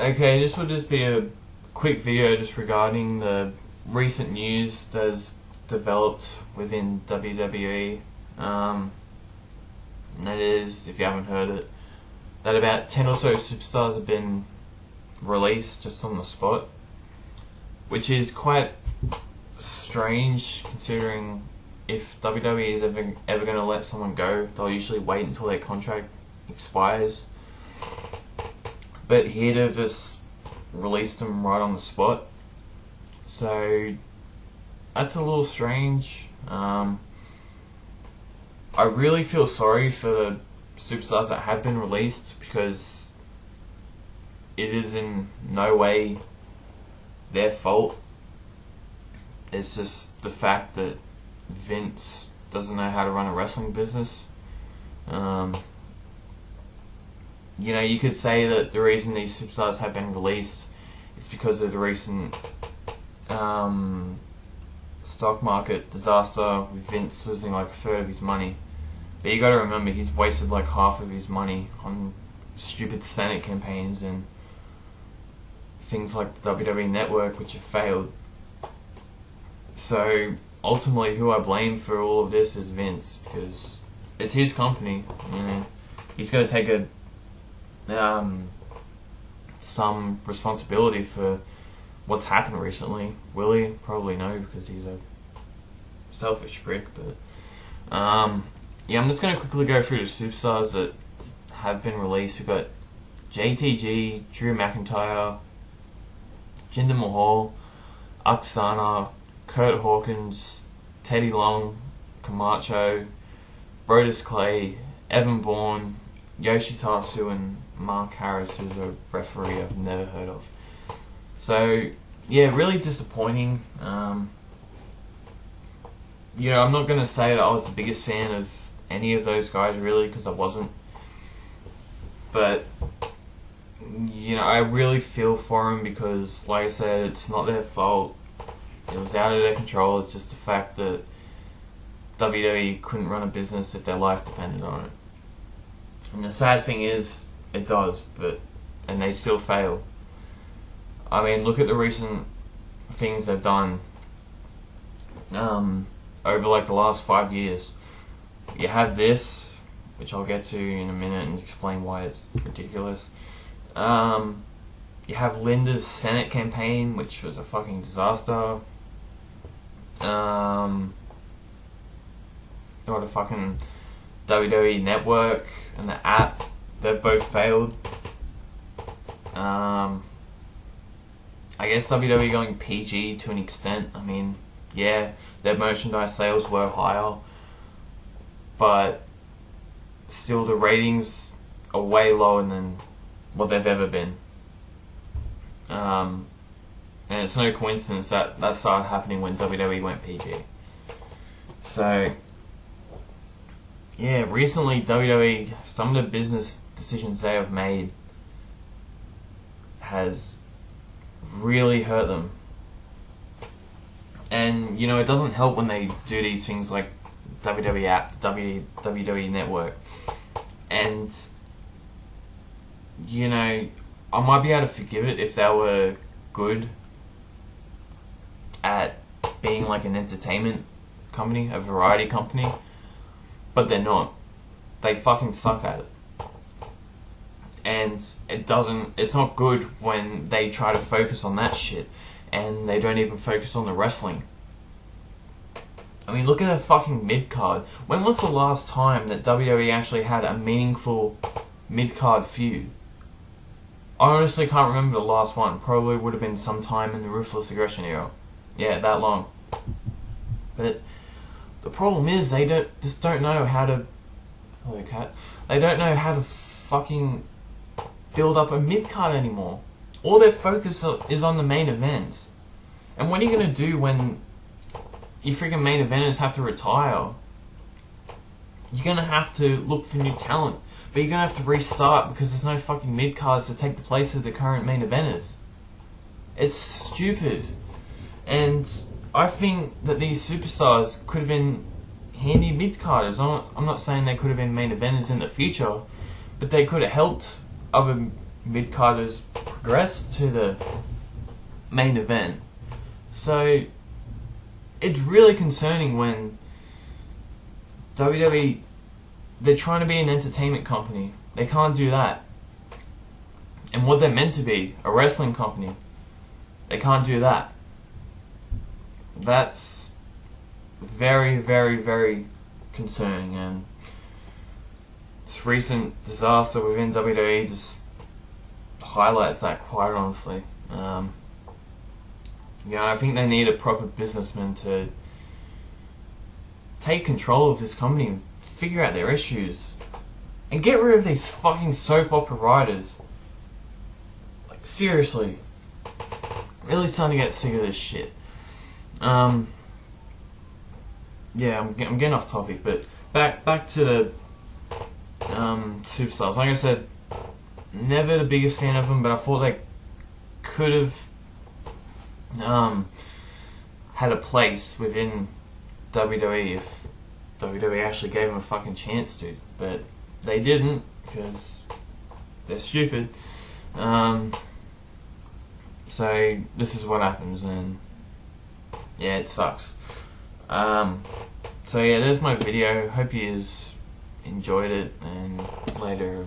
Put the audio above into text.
Okay, this will just be a quick video just regarding the recent news that has developed within WWE. And that is, if you haven't heard it, that about 10 or so superstars have been released just on the spot, which is quite strange considering if WWE is ever going to let someone go, they'll usually wait until their contract expires. But here they've just released them right on the spot, so that's a little strange. I really feel sorry for the superstars that have been released because it is in no way their fault. It's just the fact that Vince doesn't know how to run a wrestling business. You could say that the reason these superstars have been released is because of the recent stock market disaster with Vince losing like a third of his money. But you gotta remember, he's wasted like half of his money on stupid Senate campaigns and things like the WWE Network, which have failed. So ultimately, who I blame for all of this is Vince, because it's his company. He's got to take some responsibility for what's happened recently. Will he? Probably no, because he's a selfish prick. But I'm just going to quickly go through the superstars that have been released. We've got JTG, Drew McIntyre, Jinder Mahal, Aksana, Kurt Hawkins, Teddy Long, Camacho, Brodus Clay, Evan Bourne, Yoshitatsu, and Mark Harris, who's a referee I've never heard of. So, yeah, really disappointing. I'm not going to say that I was the biggest fan of any of those guys, really, because I wasn't. But, I really feel for them because, like I said, it's not their fault. It was out of their control. It's just the fact that WWE couldn't run a business if their life depended on it. And the sad thing is, it does, and they still fail. I mean, look at the recent things they've done over like the last 5 years. You have this, which I'll get to in a minute and explain why it's ridiculous. You have Linda's Senate campaign, which was a fucking disaster. Or the fucking WWE Network and the app, they've both failed. I guess WWE going PG to an extent. I mean, yeah, their merchandise sales were higher, but still the ratings are way lower than what they've ever been. And it's no coincidence that started happening when WWE went PG. So, yeah, recently WWE, some of the business decisions they have made has really hurt them. And, it doesn't help when they do these things like WWE app, WWE Network. And, I might be able to forgive it if they were good at being like an entertainment company, a variety company, but they're not. They fucking suck at it. And it's not good when they try to focus on that shit and they don't even focus on the wrestling. I mean, look at a fucking mid-card. When was the last time that WWE actually had a meaningful mid-card feud? I honestly can't remember the last one. Probably would have been sometime in the Ruthless Aggression era. Yeah, that long. But the problem is they don't know how to... Hello, cat. They don't know how to fucking build up a mid-card anymore. All their focus is on the main events. And what are you going to do when your freaking main eventers have to retire? You're going to have to look for new talent. But you're going to have to restart because there's no fucking mid-cards to take the place of the current main eventers. It's stupid. And I think that these superstars could have been handy mid-carders. I'm not saying they could have been main eventers in the future, but they could have helped other mid-carders progress to the main event. So it's really concerning when WWE, they're trying to be an entertainment company. They can't do that. And what they're meant to be, a wrestling company, they can't do that. That's very, very, very concerning, and this recent disaster within WWE just highlights that, quite honestly. I think they need a proper businessman to take control of this company and figure out their issues and get rid of these fucking soap opera writers. Like, seriously, really starting to get sick of this shit. I'm getting off topic, but back to the superstars. Like I said, never the biggest fan of them, but I thought they could have had a place within WWE if WWE actually gave them a fucking chance to, but they didn't because they're stupid. So this is what happens, and yeah, it sucks. So yeah, there's my video. Hope you enjoyed it, and later